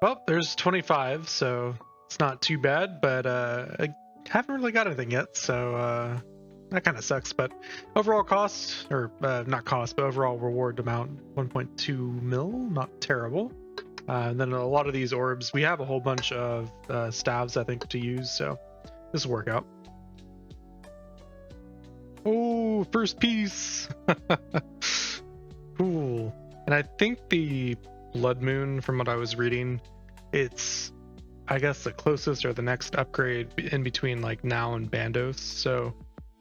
Well, there's 25, so it's not too bad, but I haven't really got anything yet, so that kind of sucks. But overall cost, or not cost, but overall reward amount, 1.2 mil, not terrible. And then a lot of these orbs, we have a whole bunch of staves, I think, to use, so this will work out. Oh, first piece! Cool. And I think the Blood Moon, from what I was reading, it's, I guess, the closest or the next upgrade in between like now and Bandos. So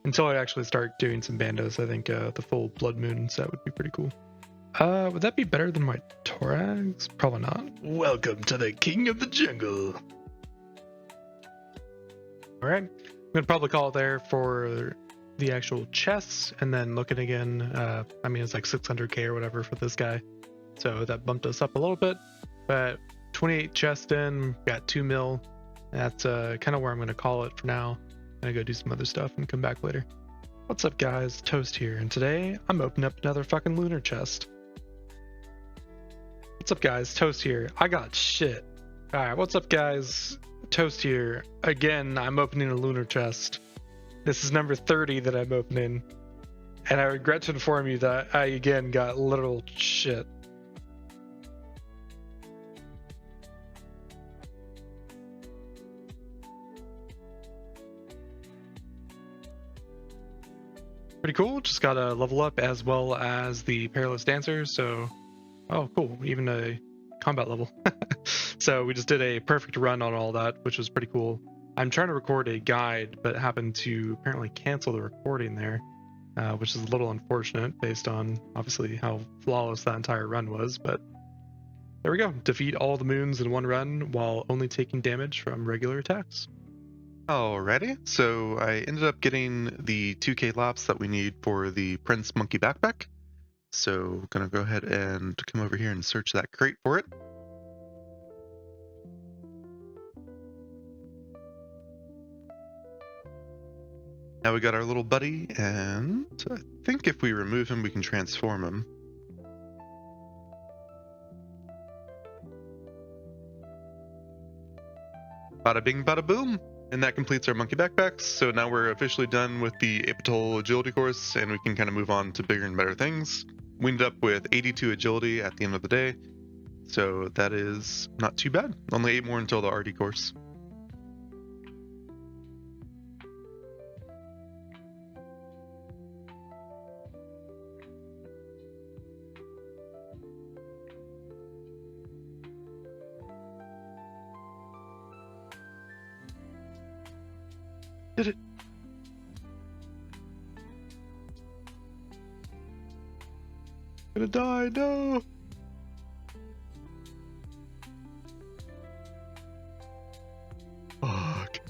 until I actually start doing some Bandos, I think the full Blood Moon set would be pretty cool. Would that be better than my Torags? Probably not. Welcome to the King of the Jungle. All right, I'm gonna probably call it there for the actual chests, and then looking again. I mean, it's like 600k or whatever for this guy, so that bumped us up a little bit. But 28 chests in, got 2 mil. That's kind of where I'm gonna call it for now. I'm gonna go do some other stuff and come back later. What's up, guys? Toast here, and today I'm opening up another fucking lunar chest. What's up, guys? Toast here. I got shit. All right, what's up, guys? Toast here. Again, I'm opening a lunar chest. This is number 30 that I'm opening. And I regret to inform you that I again got literal shit. Pretty cool. Just got a level up as well as the Perilous Dancer. So, oh, cool. Even a combat level. So we just did a perfect run on all that, which was pretty cool. I'm trying to record a guide, but happened to apparently cancel the recording there, which is a little unfortunate based on obviously how flawless that entire run was. But there we go. Defeat all the moons in one run while only taking damage from regular attacks. Alrighty, so I ended up getting the 2k laps that we need for the Prince Monkey Backpack. So gonna go ahead and come over here and search that crate for it. Now we got our little buddy, and I think if we remove him, we can transform him. Bada bing, bada boom! And that completes our monkey backpacks. So now we're officially done with the Apatol agility course, and we can kind of move on to bigger and better things. We ended up with 82 agility at the end of the day, so that is not too bad. Only 8 more until the RD course. Did it? Gonna die, no! Fuck.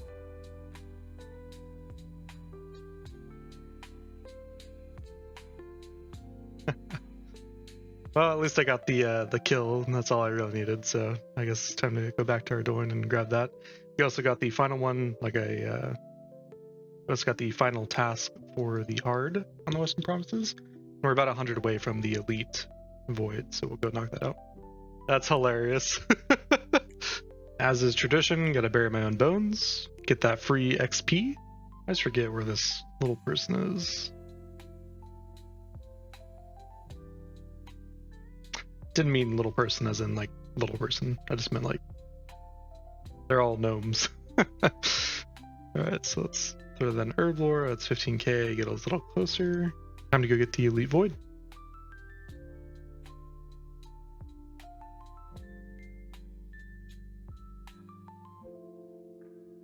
Well, at least I got the kill, and that's all I really needed. So I guess it's time to go back to Ardoin and grab that. We also got the final one, like a also got the final task for the hard on the Western Provinces. We're about 100 away from the elite void, so we'll go knock that out. That's hilarious. As is tradition, gotta bury my own bones, get that free XP. I just forget where this little person is. Didn't mean little person as in like little person. I just meant like they're all gnomes. Alright, so let's throw that in Herblore. That's 15k, get a little closer. Time to go get the elite void.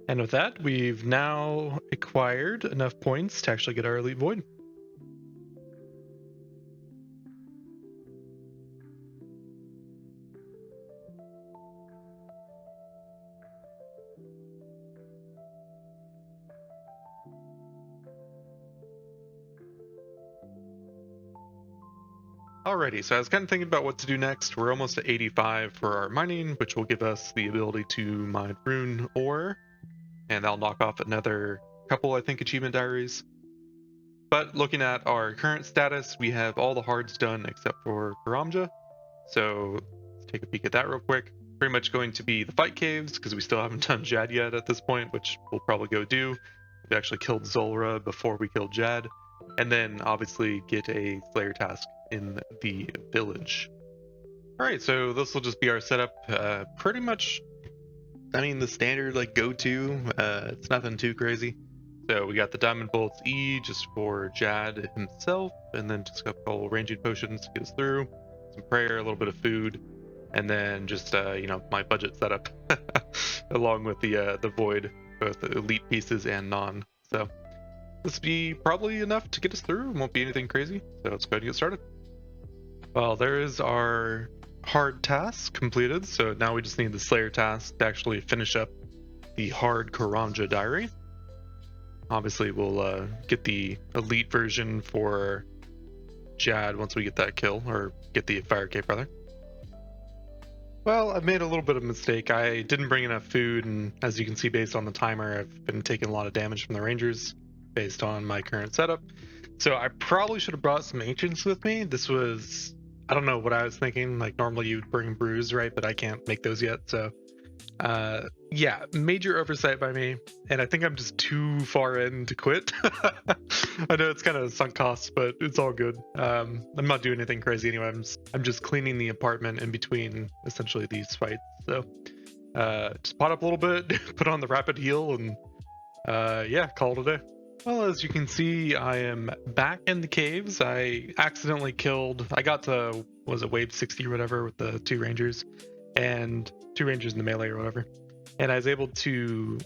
And with that, we've now acquired enough points to actually get our elite void. Alrighty, so I was kind of thinking about what to do next. We're almost at 85 for our mining, which will give us the ability to mine rune ore, and that'll knock off another couple, I think, achievement diaries. But looking at our current status, we have all the hards done except for Karamja. So let's take a peek at that real quick. pretty much going to be the fight caves, because we still haven't done Jad yet at this point, which we'll probably go do. We actually killed Zolra before we killed Jad, and then obviously get a Slayer task in the village. Alright, so this will just be our setup. Pretty much, I mean, the standard like go-to. It's nothing too crazy. So we got the Diamond Bolts E just for Jad himself, and then just a couple ranging potions to get us through, some prayer, a little bit of food, and then just my budget setup along with the void, both elite pieces and non. So this will be probably enough to get us through. It won't be anything crazy. So let's go ahead and get started. Well, there is our hard task completed. So now we just need the Slayer task to actually finish up the hard Karanja diary. Obviously, we'll get the elite version for Jad once we get that kill, or get the fire cape rather. Well, I've made a little bit of a mistake. I didn't bring enough food, and as you can see based on the timer, I've been taking a lot of damage from the rangers based on my current setup. So I probably should have brought some ancients with me. This was, I don't know what I was thinking. Like normally you'd bring brews, right? But I can't make those yet. So yeah, major oversight by me. And I think I'm just too far in to quit. I know it's kind of sunk costs, but it's all good. I'm not doing anything crazy anyway. I'm just cleaning the apartment in between essentially these fights. So just pot up a little bit, put on the rapid heal, and yeah, call it a day. Well, as you can see, I am back in the caves. I accidentally killed, I got to, was it wave 60 or whatever with the two rangers, and two rangers in the melee or whatever. And I was able to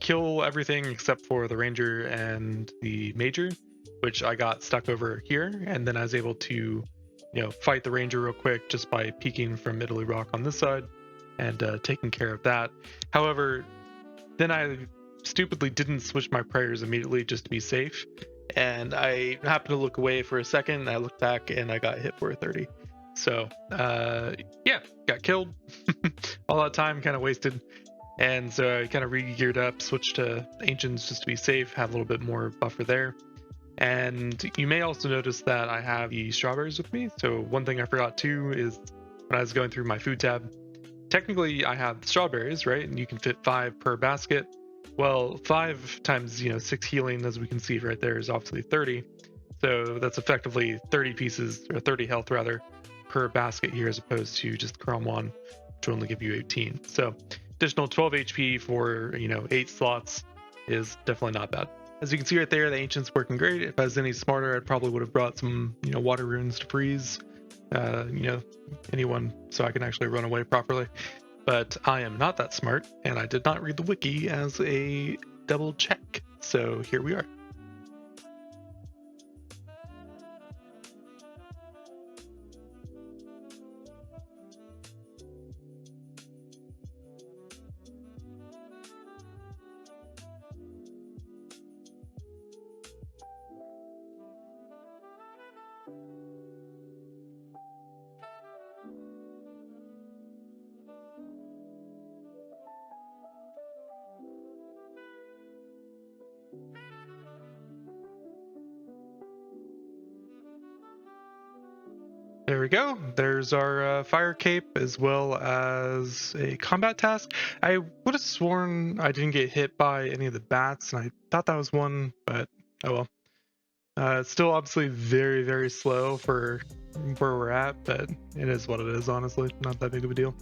kill everything except for the ranger and the major, which I got stuck over here. And then I was able to, fight the ranger real quick just by peeking from Italy Rock on this side and taking care of that. However, then I stupidly didn't switch my prayers immediately just to be safe, and I happened to look away for a second, and I looked back and I got hit for a 30. So yeah, got killed. All that time kind of wasted, and so I kind of re-geared up, switched to ancients just to be safe, have a little bit more buffer there. And you may also notice that I have the strawberries with me. So one thing I forgot too is when I was going through my food tab, technically I have strawberries, right? And you can fit 5 per basket. Well, 5 times 6 healing, as we can see right there, is obviously 30. So that's effectively 30 pieces, or 30 health rather, per basket here, as opposed to just Chrome 1, which will only give you 18. So additional 12 HP for 8 slots is definitely not bad. As you can see right there, the ancient's working great. If I was any smarter, I probably would have brought some water runes to freeze anyone, so I can actually run away properly. But I am not that smart, and I did not read the wiki as a double check. So here we are. There we go. There's our fire cape as well as a combat task. I would have sworn I didn't get hit by any of the bats, and I thought that was one, but oh well. It's still obviously very, very slow for where we're at, but it is what it is, honestly. Not that big of a deal.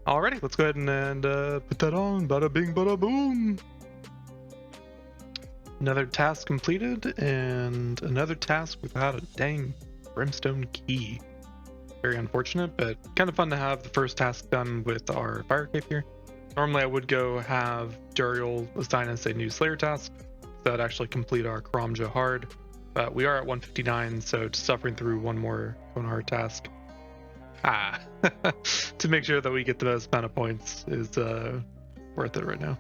Alrighty, let's go ahead and put that on. Bada bing, bada boom. Another task completed, and another task without a dang brimstone key. Very unfortunate, but kind of fun to have the first task done with our fire cape here. Normally I would go have Duriel assign us a new Slayer task, so that'd actually complete our Karamja hard, but we are at 159, so just suffering through one more hard task to make sure that we get the best amount of points is worth it right now.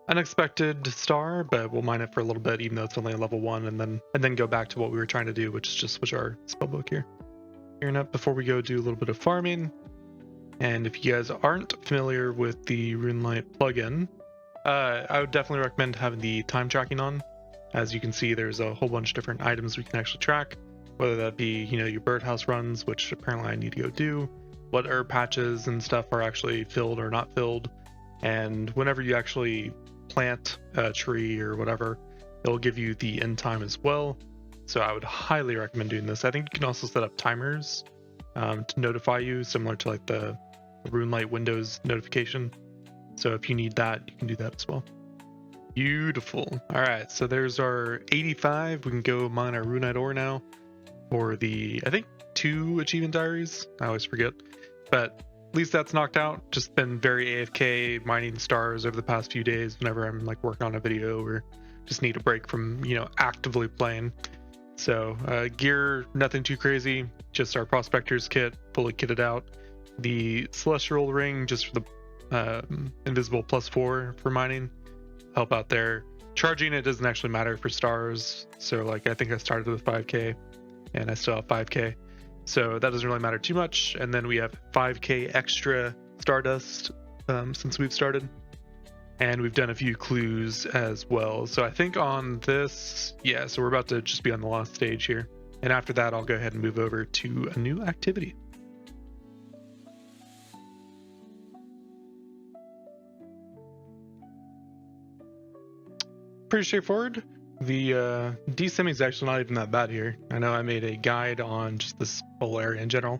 Unexpected star, but we'll mine it for a little bit, even though it's only a level 1, and then go back to what we were trying to do, which is just switch our spellbook here. Gearing up before we go do a little bit of farming. And if you guys aren't familiar with the RuneLight plugin, I would definitely recommend having the time tracking on. As you can see, there's a whole bunch of different items we can actually track, whether that be, your birdhouse runs, which apparently I need to go do, what herb patches and stuff are actually filled or not filled, and whenever you actually plant a tree or whatever, it'll give you the end time as well. So I would highly recommend doing this. I think you can also set up timers to notify you, similar to like the RuneLight Windows notification. So if you need that, you can do that as well. Beautiful. All right, so there's our 85. We can go mine our runite ore now for the, I think, 2 achievement diaries. I always forget, but at least that's knocked out. Just been very AFK mining stars over the past few days whenever I'm like working on a video or just need a break from, actively playing. So gear, nothing too crazy, just our prospector's kit, fully kitted out. The celestial ring, just for the invisible +4 for mining, help out there. Charging it doesn't actually matter for stars, so like I think I started with 5k and I still have 5k, so that doesn't really matter too much. And then we have 5k extra stardust since we've started, and we've done a few clues as well. So I think on this, yeah, so we're about to just be on the last stage here, and after that I'll go ahead and move over to a new activity. Pretty straightforward. The desemi is actually not even that bad here. I know I made a guide on just this whole area in general,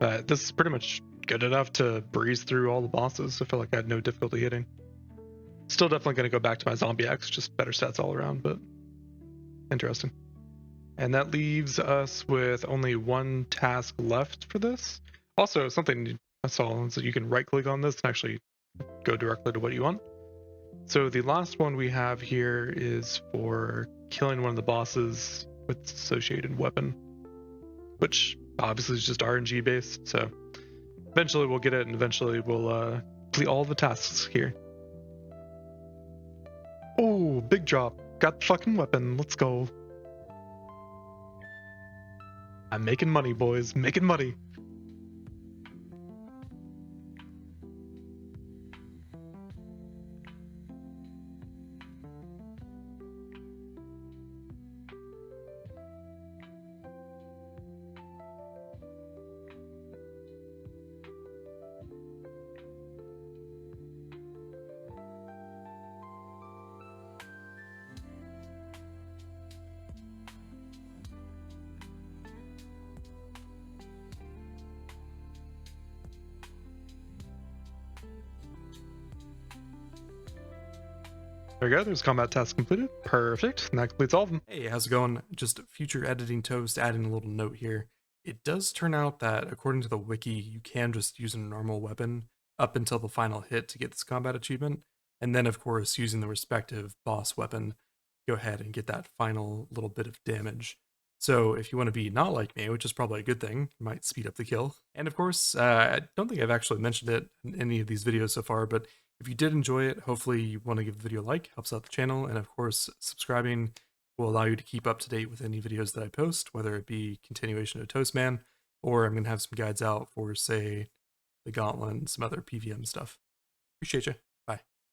but this is pretty much good enough to breeze through all the bosses. I feel like I had no difficulty hitting. Still definitely going to go back to my zombie axe, just better stats all around, but interesting. And that leaves us with only 1 task left for this. Also, something I saw is that you can right click on this and actually go directly to what you want. So the last one we have here is for killing one of the bosses with its associated weapon, which obviously is just RNG based. So eventually we'll get it, and eventually we'll complete all the tasks here. Oh, big drop. Got the fucking weapon. Let's go. I'm making money, boys. Making money. There we go. There's combat task completed. Perfect. And that completes all of them. Hey, how's it going? Just future editing toast, adding a little note here. It does turn out that according to the wiki, you can just use a normal weapon up until the final hit to get this combat achievement. And then, of course, using the respective boss weapon, go ahead and get that final little bit of damage. So if you want to be not like me, which is probably a good thing, you might speed up the kill. And of course, I don't think I've actually mentioned it in any of these videos so far, but if you did enjoy it, hopefully you want to give the video a like, helps out the channel, and of course, subscribing will allow you to keep up to date with any videos that I post, whether it be continuation of Toastman, or I'm going to have some guides out for, say, the Gauntlet and some other PVM stuff. Appreciate you.